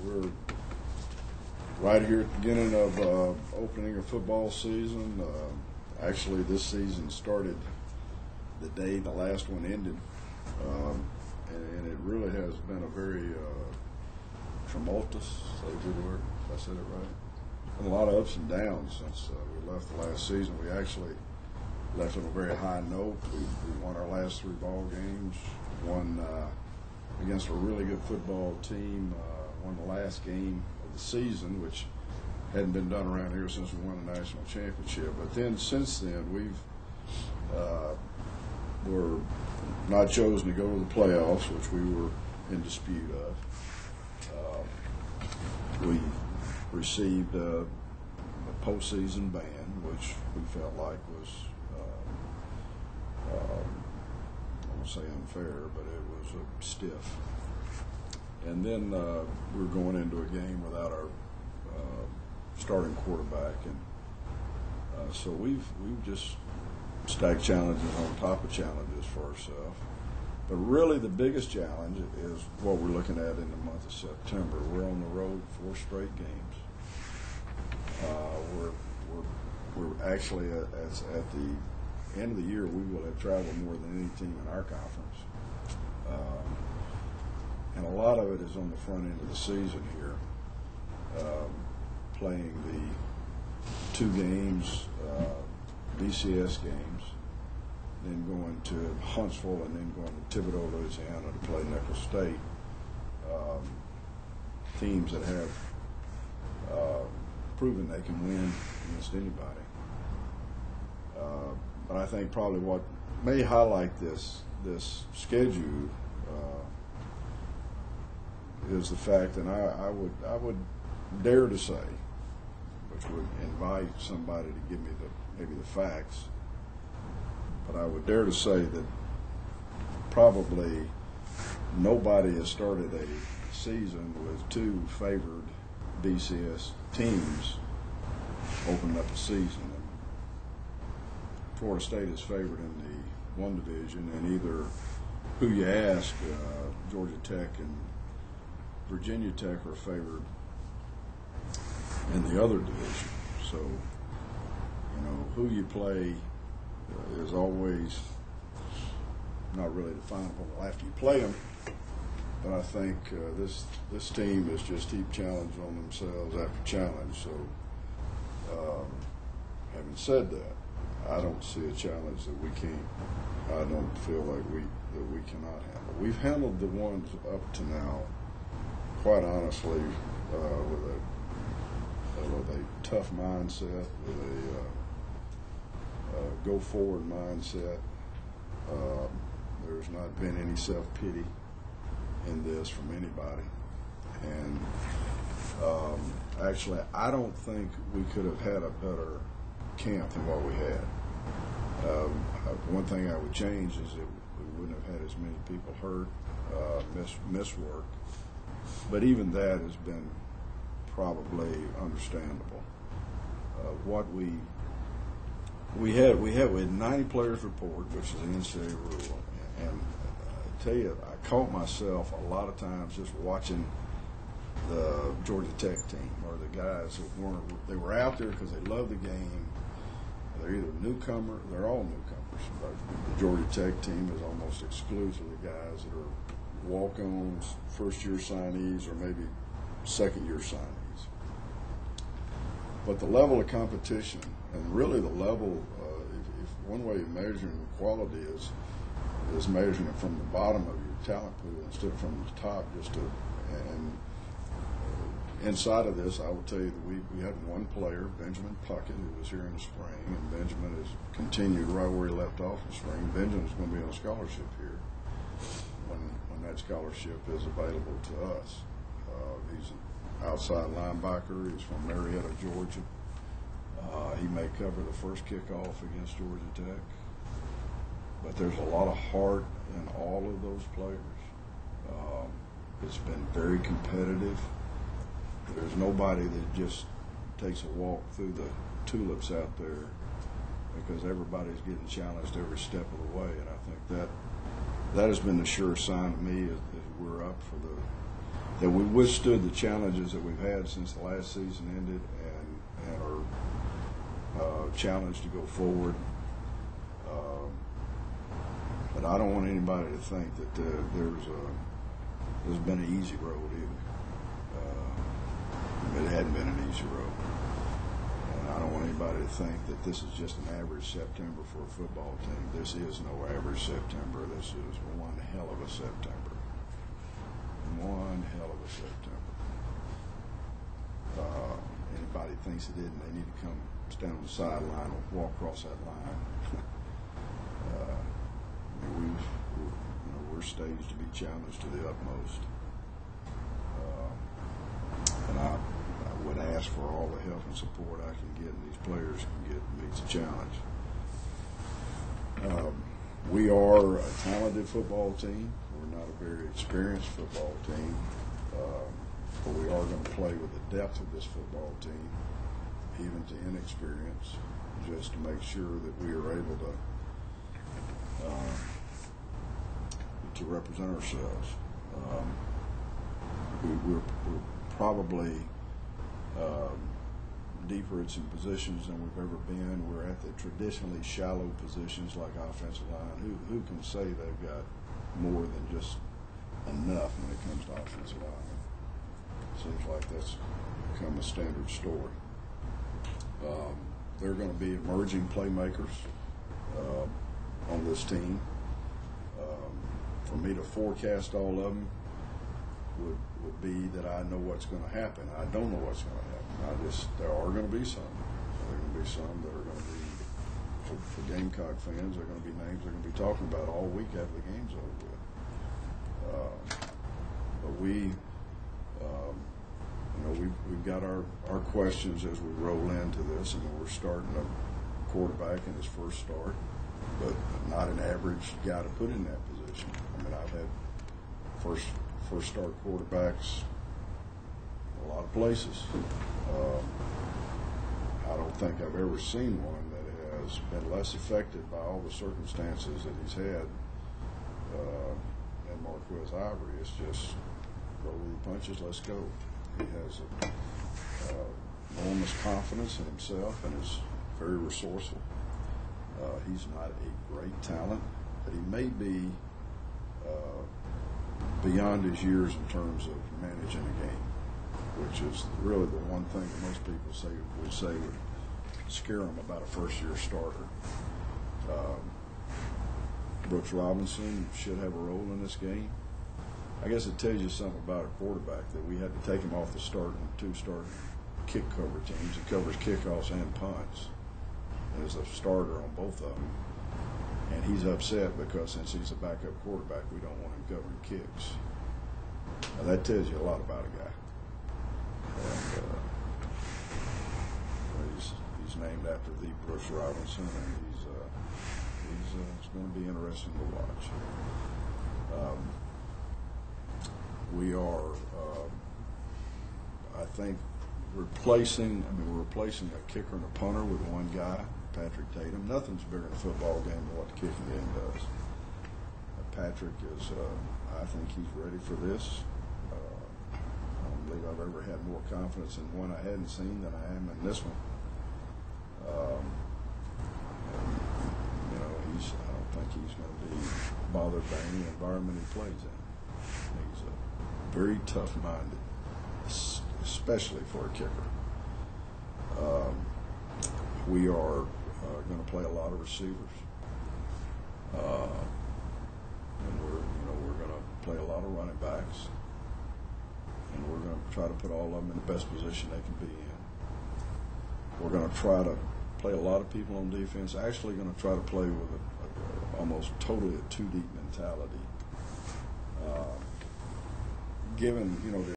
We're right here at the beginning of opening a football season. Actually, this season started the day the last one ended, and it really has been a very tumultuous, say a good word, if I said it right. Been a lot of ups and downs since we left the last season. We actually left on a very high note. We won our last 3 ball games, won against a really good football team, won the last game of the season, which hadn't been done around here since we won the national championship. But then since then, we're not chosen to go to the playoffs, which we were in dispute of. We received a postseason ban, which we felt like was, I won't say unfair, but it was stiff. And then we were going into a game without our starting quarterback, and so we've just stacked challenges on top of challenges for ourselves. But really, the biggest challenge is what we're looking at in the month of September. We're on the road 4 straight games. We're actually at the end of the year, we will have traveled more than any team in our conference, and a lot of it is on the front end of the season here, playing the 2 games, BCS games, then going to Huntsville, and then going to Thibodaux, Louisiana to play Nickel State. Teams that have proven they can win against anybody. But I think probably what may highlight this schedule is the fact, and I would dare to say, which would invite somebody to give me maybe the facts, but I would dare to say that probably nobody has started a season with 2 favored BCS teams opening up the season. And Florida State is favored in the 1 division, and either who you ask, Georgia Tech and Virginia Tech are favored in the other division. So, who you play is always not really definable after you play them. But I think this team has just heaped challenge on themselves after challenge. So, having said that, I don't see a challenge that we can't. I don't feel like we cannot handle. We've handled the ones up to now, quite honestly, with a tough mindset, with a go forward mindset. There's not been any self-pity in this from anybody, and actually I don't think we could have had a better camp than what we had. One thing I would change is that we wouldn't have had as many people hurt, miss work, but even that has been probably understandable. What we had 90 players report, which is an NCAA rule, and I tell you, I caught myself a lot of times just watching the Georgia Tech team, or the guys they were out there because they love the game. They're either they're all newcomers, but the Georgia Tech team is almost exclusively guys that are walk-ons, first-year signees, or maybe second-year signees. But the level of competition, and really the level, if one way of measuring quality is measuring it from the bottom of your talent pool instead of from the top, and inside of this, I will tell you that we had one player, Benjamin Puckett, who was here in the spring, and Benjamin has continued right where he left off in the spring. Benjamin's going to be on a scholarship here when that scholarship is available to us. He's an outside linebacker. He's from Marietta, Georgia. He may cover the first kickoff against Georgia Tech. But there's a lot of heart in all of those players. It's been very competitive. There's nobody that just takes a walk through the tulips out there, because everybody's getting challenged every step of the way. And I think that has been the sure sign to me is we're up for that we withstood the challenges that we've had since the last season ended, and are challenged to go forward. But I don't want anybody to think that there's been an easy road either. It hadn't been an easy road. And I don't want anybody to think that this is just an average September for a football team. This is no average September. This is one hell of a September. One hell of a September. Anybody thinks it isn't, they need to come stand on the sideline or walk across that line. We're staged to be challenged to the utmost. And I would ask for all the help and support I can get, and these players can get, meets the challenge. We are a talented football team. We're not a very experienced football team, but we are going to play with the depth of this football team, even to inexperience, just to make sure that we are able to represent ourselves. We're probably deeper at some positions than we've ever been. We're at the traditionally shallow positions like offensive line. Who can say they've got more than just enough when it comes to offensive line? Seems like that's become a standard story. There are going to be emerging playmakers on this team. For me to forecast all of them would be that I know what's going to happen. I don't know what's going to happen. There are going to be some. There are going to be some that are going to be, for Gamecock fans, there are going to be names they're going to be talking about all week after the game's over with. But we've got our questions as we roll into this. I mean, we're starting a quarterback in his first start, but not an average guy to put in that position. I mean, I've had first start quarterbacks a lot of places. I don't think I've ever seen one that has been less affected by all the circumstances that he's had than Marquez Ivory. It's just roll with the punches, let's go. He has enormous confidence in himself and is very resourceful. He's not a great talent, but he may be beyond his years in terms of managing a game, which is really the one thing that most people would say would scare them about a first-year starter. Brooks Robinson should have a role in this game. I guess it tells you something about a quarterback that we had to take him off the two starting kick cover teams. He covers kickoffs and punts as a starter on both of them. And he's upset because since he's a backup quarterback, we don't want him covering kicks. Now, that tells you a lot about a guy. And he's named after the Brooks Robinson, and it's going to be interesting to watch. We are, I think, we're replacing a kicker and a punter with one guy, Patrick Tatum. Nothing's bigger in a football game than what the kicking game does. Patrick is, I think he's ready for this. I don't believe I've ever had more confidence in one I hadn't seen than I am in this one. I don't think he's going to be bothered by any environment he plays in. He's very tough-minded, especially for a kicker. We are going to play a lot of receivers, and we're going to play a lot of running backs, and we're going to try to put all of them in the best position they can be in. We're going to try to play a lot of people on defense. Actually, going to try to play with almost totally a two-deep mentality. Given the